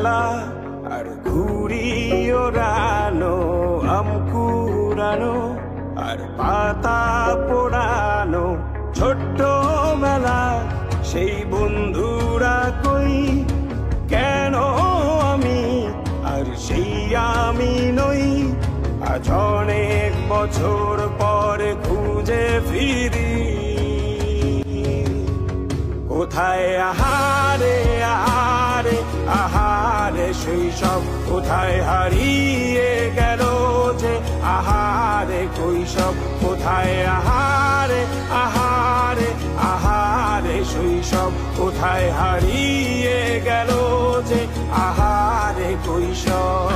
মেলা আর ঘুড়ি ওড়ানো, আম কুড়ানো আর পাতা পোড়ানো, ছোট্ট মেলা সেই বন্ধুরা কই, কেন আমি আর সেই আমি নই। আজ অনেক বছর পরে খুঁজে ফিরি, কোথায় আহারে আহারে আহারে শৈশব, কোথায় হারিয়ে গেল যে আহারে কৈশব, কোথায় আহারে আহারে আহারে শৈশব, কোথায় হারিয়ে গেল যে আহারে কৈশব।